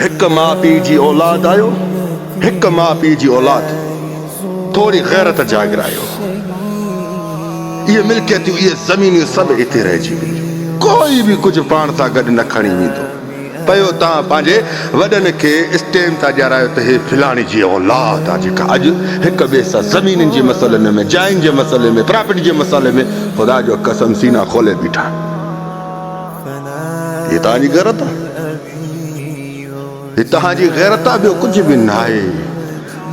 हिक माउ पीउ जी औलाद आयो, हिक माउ पीउ जी औलाद, थोड़ी गैरत जागरायो। ये मिल्कियतूं इहे ज़मीनियूं सभु हिते रहिजी वेंदियूं, कोई बि कुझु पाण सां गॾु न खणी वेंदो। पयो तव्हां पंहिंजे वॾनि खे स्टेम था ॾियारायो त हे फिलाणी जी औलाद आहे जेका अॼु हिक ॿिए सां ज़मीननि जे मसइलनि में, जाइन जे मसइले में, प्रॉपर्टी जे मसइले में ख़ुदा जो कसम सीना खोले बीठा। ये तव्हांजी गैरत आहे, हे तव्हांजी गैरत आहे, ॿियो कुझु बि न आहे।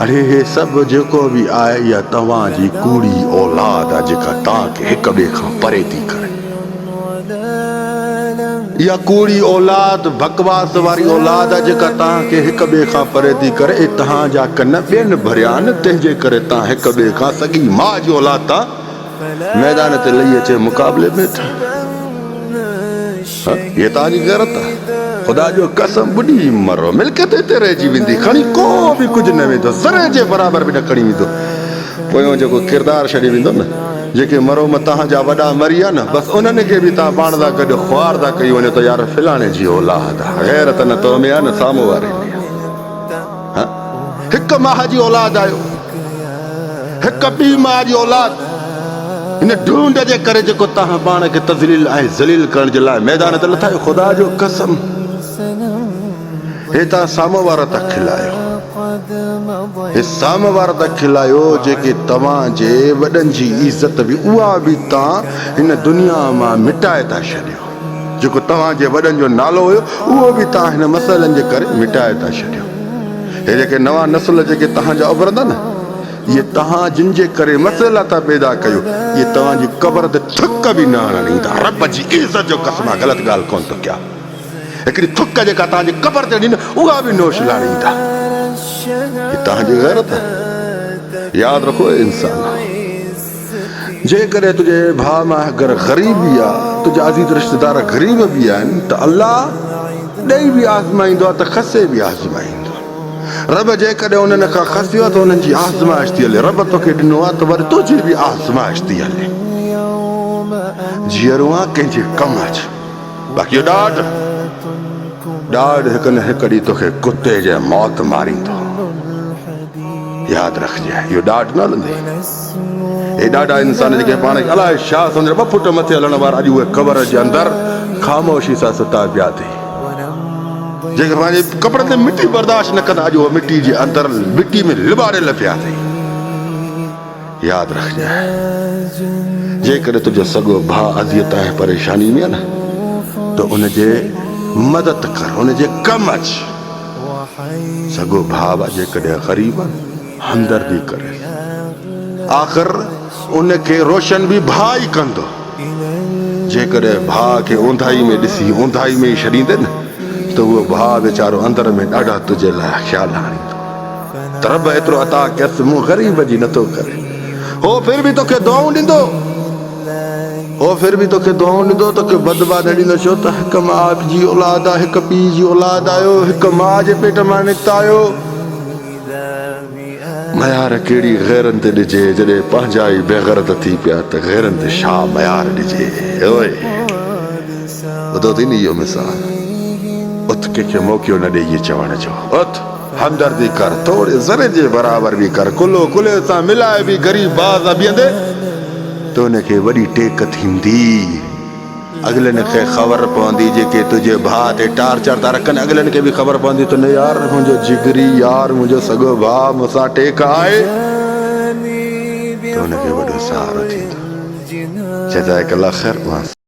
अरे हे सभु जेको बि आहे इहा तव्हांजी कूड़ी औलाद आहे जेका तव्हांखे हिक ॿिए खां परे थी करे। इहा कूड़ी औलाद, बकवास वारी औलाद आहे जेका तव्हांखे हिक ॿिए खां परे थी करे। ऐं तव्हांजा कन ॿियनि भरिया आहिनि, तंहिंजे करे तव्हां हिक ॿिए खां सॻी माउ जी औलाद तां मैदान ते लही अचे मुक़ाबले में था। ये तव्हांजी गैरत आहे। ख़ुदा जो कसम ॿुधी मरो, मिल्कियत हिते रहिजी वेंदी, खणी को बि कुझु न वेंदो, ज़रे जे बराबरि बि न खणी वेंदो। पोयों जेको किरदारु छॾी वेंदो न, जेके मरो में तव्हांजा वॾा मरी विया न, बसि उन्हनि खे बि तव्हां पाण सां गॾु ख़्वार था कई वञो त यार फिलाणे जी औलाद आहे। गैरत न तो में आहे न साम्हूं वारे में आहे। हिक माउ जी औलाद आयो, हिक ॿी माउ जी औलाद, हिन ढूंढ जे करे जेको तव्हां पाण खे तज़लील ऐं ज़लील करण जे लाइ मैदान ते लथा। ख़ुदा जो कसम हे तव्हां साम्हूं वारा था खिलायो, हे साम्हूं वारा था खिलायो जेके तव्हांजे वॾनि जी इज़त बि उहा बि तव्हां हिन दुनिया मां मिटाए था छॾियो। जेको तव्हांजे वॾनि जो नालो हुयो उहो बि तव्हां हिन मसइलनि जे करे मिटाए था छॾियो। हे जेके नवां नस्ल जेके तव्हांजा उभरंदा न, ये तव्हां जिन जे करे मसइला था पैदा कयो, ये तव्हांजी क़बर ते थुक बि न हणण ईंदा। रब जी इज़त जो कसम आहे, ग़लति ॻाल्हि कोन थो कयां। हिकिड़ी थुक जेका तव्हांजी क़बर ते ॾींदा उहा बि नोश लाड़ींदा। ये तव्हांजी गैरत आहे। यादि रखो इंसान, जेकॾहिं तुंहिंजे भाउ मां अगरि ग़रीबी आहे, तुंहिंजा अज़ीज़ रिश्तेदार ग़रीब बि आहिनि त अल्लाह ॾेई बि आज़माईंदो आहे त खसे बि आज़माईंदो। रब जेकॾहिं उन्हनि खां खसियो आहे त उन्हनि जी आज़माइश थी हले। रब तोखे ॾिनो आहे त वरी तुंहिंजी बि आज़माइश थी हले। जीअरो आहे कंहिंजे कम अच, बाक़ी ॾाढ हिकु न हिकु ॾींहुं तोखे कुते जे मौत मारींदो। यादि रखजे, इहो ॾाढ न हलंदी। हे ॾाढा इंसान जेके पाण खे अलाए छा सम्झो 2 फुट मथे हलण वारा, अॼु उहे क़बर जे अंदरि ख़ामोशी सां सुता पिया अथई। जेके पंहिंजे कपिड़े ते मिटी बर्दाश्त न कंदा, अॼु उहे मिटी जे अंदरि मिटी में लिबाड़ियल पिया अथई। यादि रखजे, जेकॾहिं तुंहिंजो सॻो भाउ अज़ियत ऐं परेशानी में आहे न त उनजे मदद कर, उनजे कम अच। सॻो भाउ आहे जेकॾहिं ग़रीब आहे हमदर्दी करे, आख़िर उनखे रोशन बि भाउ ई कंदो। जेकॾहिं भाउ खे ऊंधाई में ॾिसी ऊंधाई में ई छॾींदे न त उहो भाउ वीचारो अंदर में ॾाढा तुंहिंजे लाइ ख़्याल आणींदो। त रब एतिरो अता कयसि, मूं ग़रीब जी नथो करे, हो फिर बि तोखे दुआऊं ॾींदो, हो फिर बि तोखे दुआऊं ॾींदो, तोखे बदबा न ॾींदो। छो त हिक माउ जी औलाद आहे, हिक पीउ जी औलाद आयो, हिक माउ जे पेट मां निकिता आहियो। मयार कहिड़ी गैरनि ते ॾिजे, जॾहिं पंहिंजा ई बेग़ैरत थी पिया त गैरनि ते छा मयार ॾिजे। ओए ॿुधो थी न इहो मिसाल, उथ कंहिंखे मौक़ो न ॾे इहे चवण जो, उथ हमदर्दी कर, थोरे ज़रे जे बराबरि बि कर, कुलो कुले सां मिलाए बि ग़रीब बाज़ बीहंदे त उनखे वॾी टेक थींदी। अॻिलनि खे ख़बर पवंदी, जेके तुंहिंजे भाउ ते टार्चर था रखनि, अॻिलनि खे बि ख़बर पवंदी त न यार मुंहिंजो जिगरी यार, मुंहिंजो सॻो भाउ मूंसां टेक आहे, त उनखे वॾो सहारो थींदो। जज़ाकल्लाह ख़ैर।